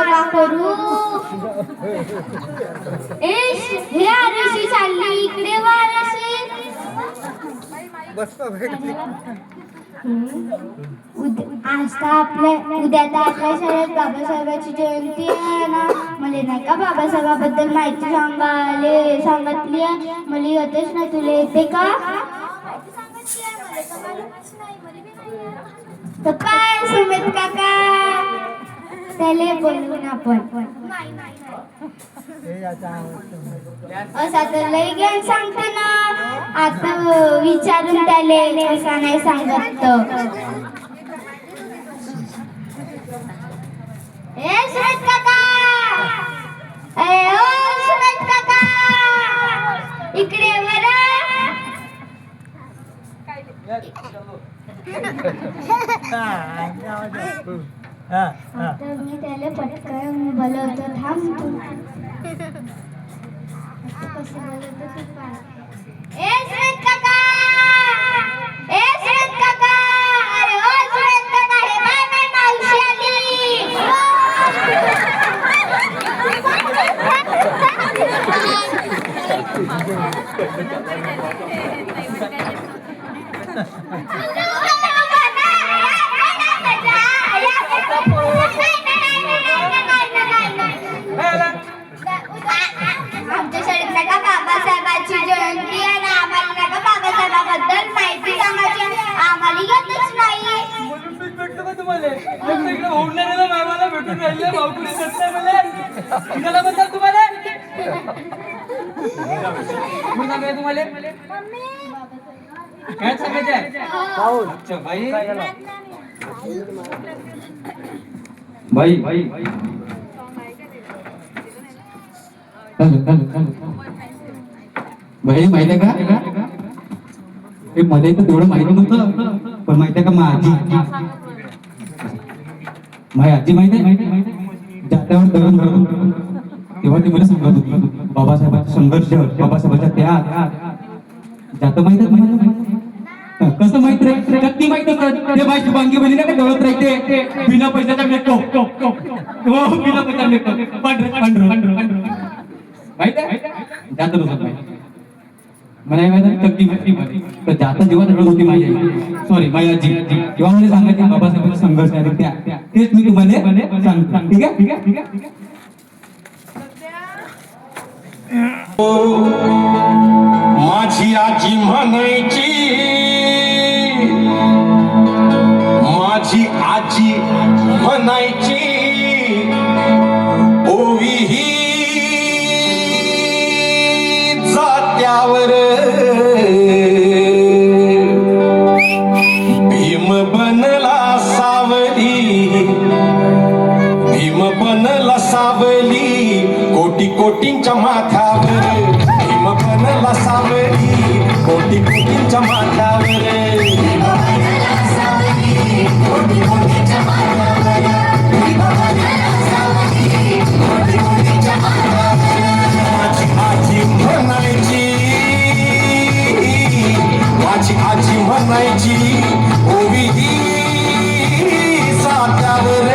का करू. हे आरशी चालली इकडे वारशी. आज तर उद्या तर आपल्या शाळेत बाबासाहेबांची जयंती आहे ना. मला नाही का बाबासाहेबाबद्दल माहिती सांगितली आहे. मला येतच ना. तुला येते का? तर काय सुमित काका त्याला बोलवून आपण असा तर लई ज्ञान सांगतो ना. आता विचारून त्याले असा नाही सांगत. ए सुमित काका, ओ सुमित काका इकडे बरं. मी त्याला पटकन बोलवतो. थांब तू. कसं बोलवतो तू काय. ए सुमित काका, ए सुमित काका, अरे ओ सुमित काका, हे बाय बाय मावशी आली. आमच्या शाळेत नाही का बाबासाहेबांची जयंती आहे ना. आम्हाला नाही का बाबासाहेबाबद्दल माहिती सांगायची. आम्हाला येतच नाही. भेटतो का तुम्हाला इकडे होणाऱ्याला मामाला भेटून राहिले. भाऊकुली करताय मला म्हणतात तुम्हाला. काय तुम्हाला काय सांगायचं आहे. अच्छा बाई बाई बाई माहिती आहे का. हे मध्ये तर तेवढं माहिती नव्हतं. पण माहिती आहे का माझी आजी माहिती आहे. जात्यावर दळण दळून तेव्हा ती मला सांगत होती बाबासाहेबांचा संघर्ष, बाबासाहेबांचा त्याग. जात माहित आहे. कसं माहित रे. नक्की माहिती ते बाईची बांगी बनी ना का दळत राहते बिना पैशाचा भेटतो. बिना पैसा भेटतो. पांढर माहित आहे. जात नव्हतं मला माहिती. चक्की माहिती तर जाता जेव्हा रडत होती माझी आई, सॉरी माझी आजी, तेव्हा मला सांगायची बाबासाहेबांचा संघर्ष आहे त्या. तेच मी तुम्हाला सांगतो. ठीक आहे ठीक आहे ठीक आहे ठीक आहे. माझी आजी म्हणायची, माझी आजी म्हणायची, ओवी ही जात्यावर भीम बनला सावली, भीम बनला सावली, कोटी कोटींच्या माथ्यावर भीम बनला सावली, कोटी कोटींच्या माथ्यावर. माझी आजी म्हणायची, माझी आजी म्हणायची, ओवी ही जात्यावर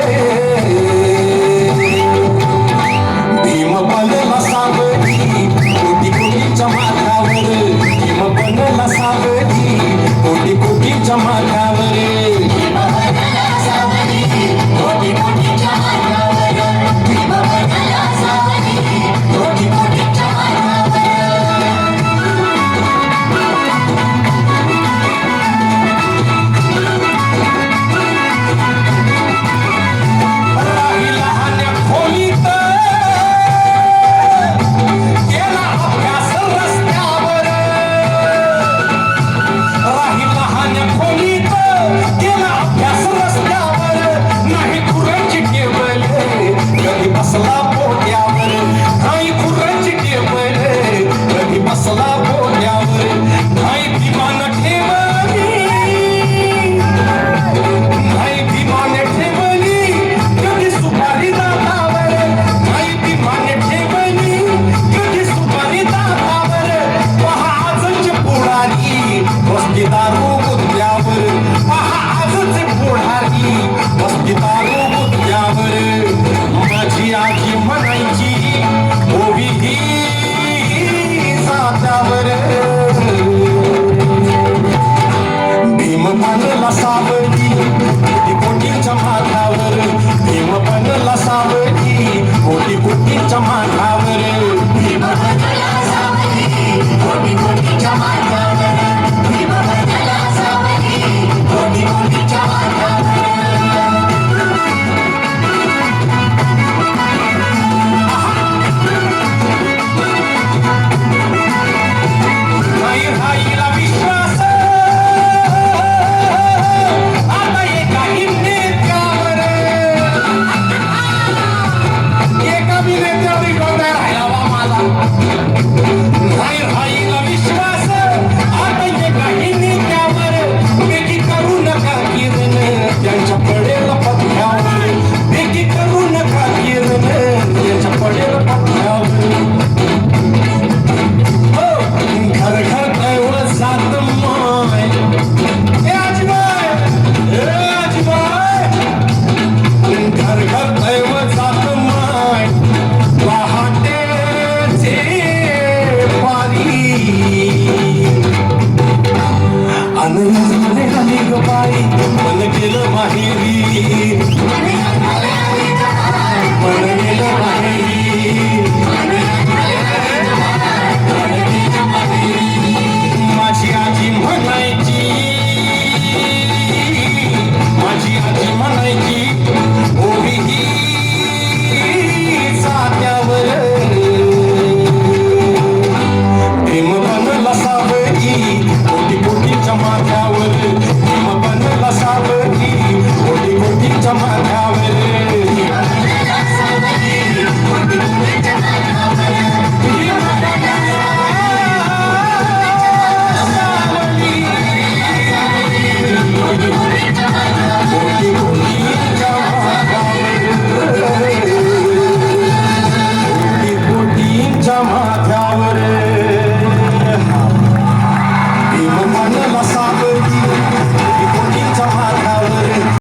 भीम बनला सावली, कोटी कोटीच्या माथ्यावर भीम बनला सावली, कोटी कोटीच्या माथ्यावर. सावधी कोटी कोटीच्या माथ्यावर